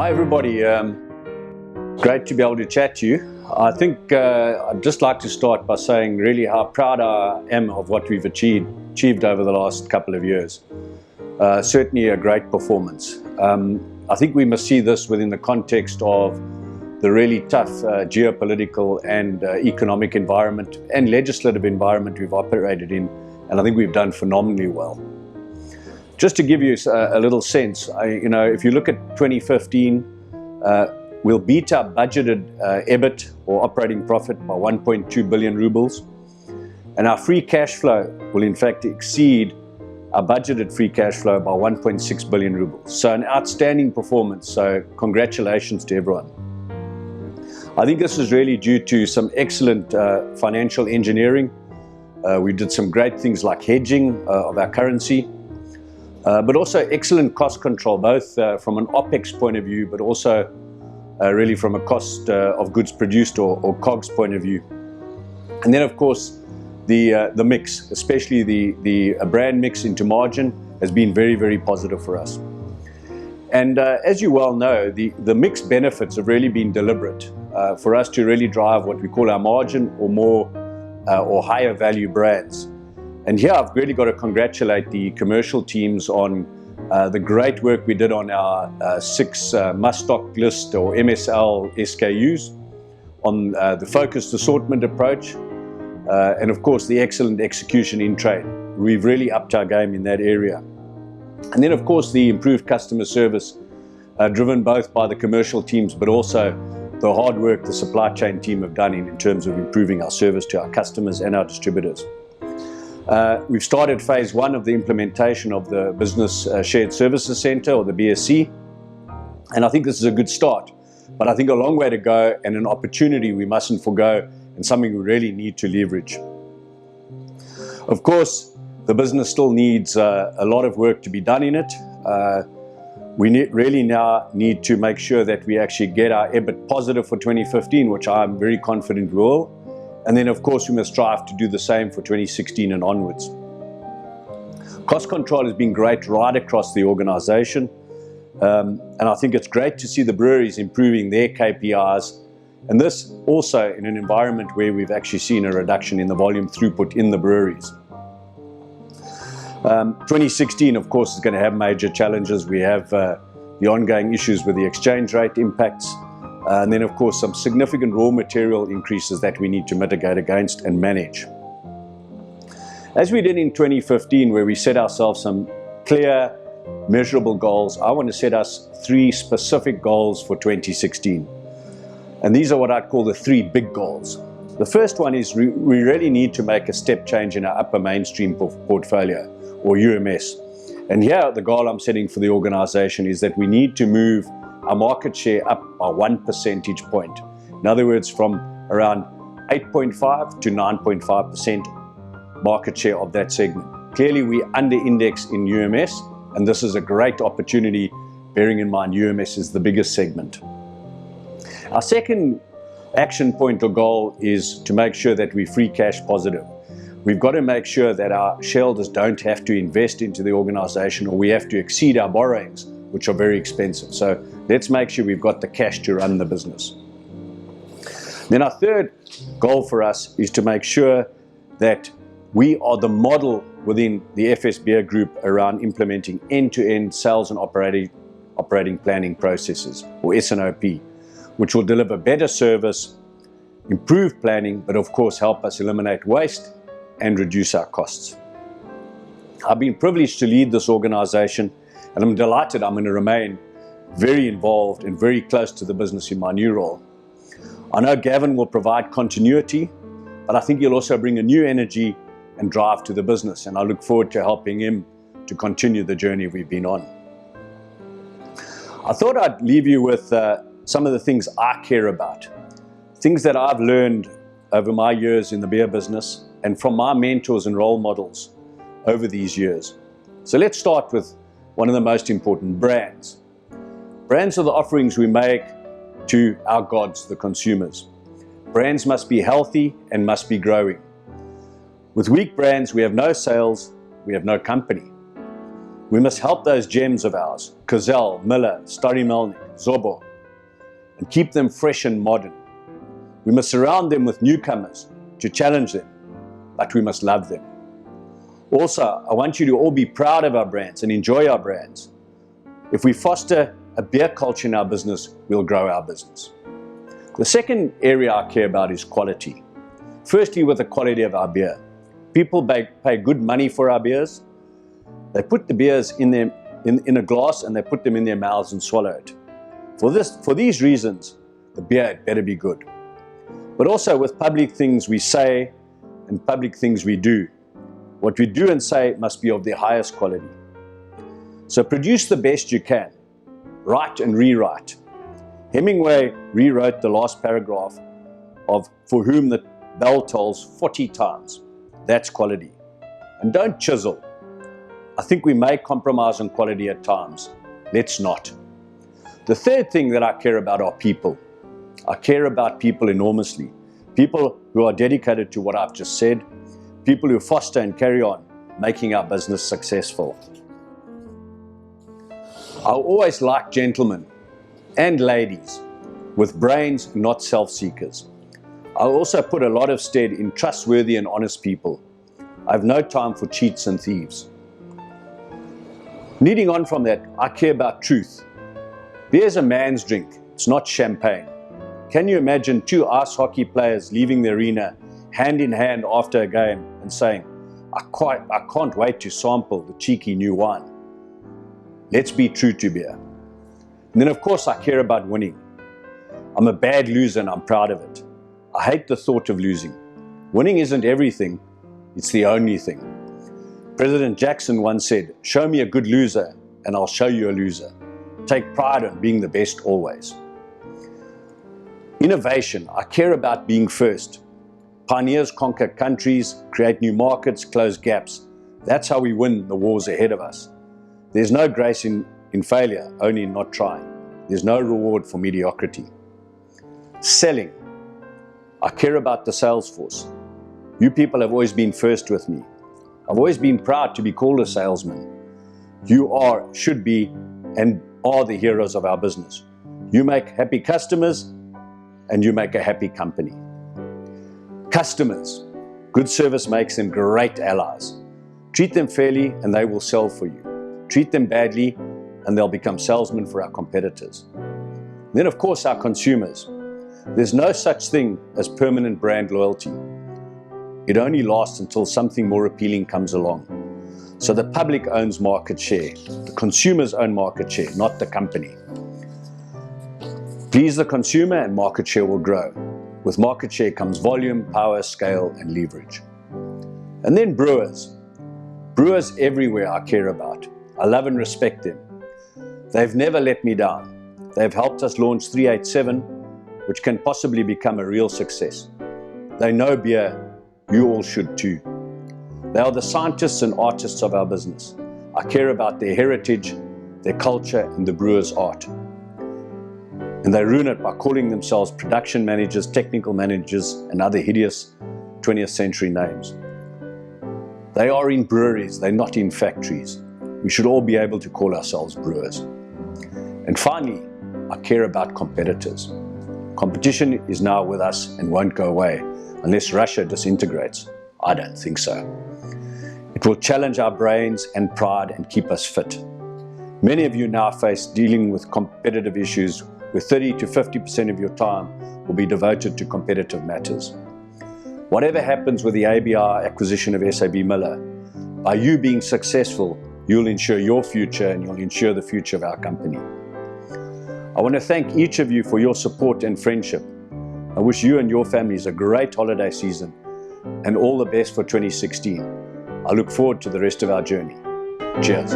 Hi everybody, great to be able to chat to you. I think I'd just like to start by saying really how proud I am of what we've achieved over the last couple of years. Certainly a great performance. I think we must see this within the context of the really tough geopolitical and economic environment and legislative environment we've operated in, and I think we've done phenomenally well. Just to give you a little sense, if you look at 2015, we'll beat our budgeted EBIT or operating profit by 1.2 billion rubles, and our free cash flow will in fact exceed our budgeted free cash flow by 1.6 billion rubles. So an outstanding performance, so congratulations to everyone. I think this is really due to some excellent financial engineering. We did some great things like hedging of our currency, but also excellent cost control, both from an OPEX point of view, but also really from a cost of goods produced or COGS point of view. And then of course the mix, especially the brand mix into margin, has been very, very positive for us. And as you well know, the mix benefits have really been deliberate for us to really drive what we call our margin or more or higher value brands. And here I've really got to congratulate the commercial teams on the great work we did on our 6 must-stock list or MSL SKUs, on the focused assortment approach, and of course the excellent execution in trade. We've really upped our game in that area. And then of course the improved customer service, driven both by the commercial teams but also the hard work the supply chain team have done in terms of improving our service to our customers and our distributors. We've started phase 1 of the implementation of the Business Shared Services Center, or the BSC, and I think this is a good start. But I think a long way to go and an opportunity we mustn't forgo, and something we really need to leverage. Of course, the business still needs a lot of work to be done in it. We really now need to make sure that we actually get our EBIT positive for 2015, which I'm very confident we will. And then of course we must strive to do the same for 2016 and onwards. Cost control has been great right across the organization. And I think it's great to see the breweries improving their KPIs. And this also in an environment where we've actually seen a reduction in the volume throughput in the breweries. 2016 of course is going to have major challenges. We have the ongoing issues with the exchange rate impacts. And then of course some significant raw material increases that we need to mitigate against and manage. As we did in 2015, where we set ourselves some clear, measurable goals, I want to set us 3 specific goals for 2016. And these are what I'd call the 3 big goals. The first one is we really need to make a step change in our upper mainstream portfolio, or UMS. And here the goal I'm setting for the organization is that we need to move our market share up by 1 percentage point. In other words, from around 8.5 to 9.5% market share of that segment. Clearly we under-index in UMS, and this is a great opportunity, bearing in mind UMS is the biggest segment. Our second action point or goal is to make sure that we're free cash positive. We've got to make sure that our shareholders don't have to invest into the organization, or we have to exceed our borrowings, which are very expensive. So let's make sure we've got the cash to run the business. Then our third goal for us is to make sure that we are the model within the efes Beer Group around implementing end-to-end sales and operating planning processes, or S&OP, which will deliver better service, improve planning, but of course help us eliminate waste and reduce our costs. I've been privileged to lead this organization, and I'm delighted I'm going to remain very involved and very close to the business in my new role. I know Gavin will provide continuity, but I think he'll also bring a new energy and drive to the business, and I look forward to helping him to continue the journey we've been on. I thought I'd leave you with some of the things I care about, things that I've learned over my years in the beer business and from my mentors and role models over these years. So let's start with one of the most important: brands. Brands are the offerings we make to our gods, the consumers. Brands must be healthy and must be growing. With weak brands, we have no sales, we have no company. We must help those gems of ours, Kozel, Miller, Stary Melnik, Zobo, and keep them fresh and modern. We must surround them with newcomers to challenge them, but we must love them. Also, I want you to all be proud of our brands and enjoy our brands. If we foster a beer culture in our business, we'll grow our business. The second area I care about is quality. Firstly, with the quality of our beer. People pay good money for our beers. They put the beers in a glass and they put them in their mouths and swallow it. For these reasons, the beer better be good. But also with public things we say and public things we do. What we do and say must be of the highest quality. So produce the best you can. Write and rewrite. Hemingway rewrote the last paragraph of "For whom the bell tolls 40 times. That's quality. And don't chisel. I think we may compromise on quality at times. Let's not. The third thing that I care about are people. I care about people enormously. People who are dedicated to what I've just said. People who foster and carry on making our business successful. I always like gentlemen and ladies with brains, not self-seekers. I also put a lot of stead in trustworthy and honest people. I have no time for cheats and thieves. Leading on from that, I care about truth. Beer is a man's drink, it's not champagne. Can you imagine two ice hockey players leaving the arena hand in hand after a game and saying, I can't wait to sample the cheeky new wine. Let's be true to beer. And then of course I care about winning. I'm a bad loser and I'm proud of it. I hate the thought of losing. Winning isn't everything, it's the only thing. President Jackson once said, "Show me a good loser and I'll show you a loser." Take pride in being the best always. Innovation, I care about being first. Pioneers conquer countries, create new markets, close gaps. That's how we win the wars ahead of us. There's no grace in failure, only in not trying. There's no reward for mediocrity. Selling, I care about the sales force. You people have always been first with me. I've always been proud to be called a salesman. You are, should be, and are the heroes of our business. You make happy customers and you make a happy company. Customers, good service makes them great allies. Treat them fairly and they will sell for you. Treat them badly and they'll become salesmen for our competitors. Then of course our consumers. There's no such thing as permanent brand loyalty. It only lasts until something more appealing comes along. So the public owns market share. The consumers own market share, not the company. Please the consumer and market share will grow. With market share comes volume, power, scale, and leverage. And then brewers. Brewers everywhere I care about. I love and respect them. They've never let me down. They've helped us launch 387, which can possibly become a real success. They know beer. You all should too. They are the scientists and artists of our business. I care about their heritage, their culture, and the brewer's art. And they ruin it by calling themselves production managers, technical managers, and other hideous 20th century names. They are in breweries, they're not in factories. We should all be able to call ourselves brewers. And finally, I care about competitors. Competition is now with us and won't go away unless Russia disintegrates. I don't think so. It will challenge our brains and pride and keep us fit. Many of you now face dealing with competitive issues where 30 to 50% of your time will be devoted to competitive matters. Whatever happens with the ABR acquisition of SAB Miller, by you being successful, you'll ensure your future and you'll ensure the future of our company. I want to thank each of you for your support and friendship. I wish you and your families a great holiday season and all the best for 2016. I look forward to the rest of our journey. Cheers.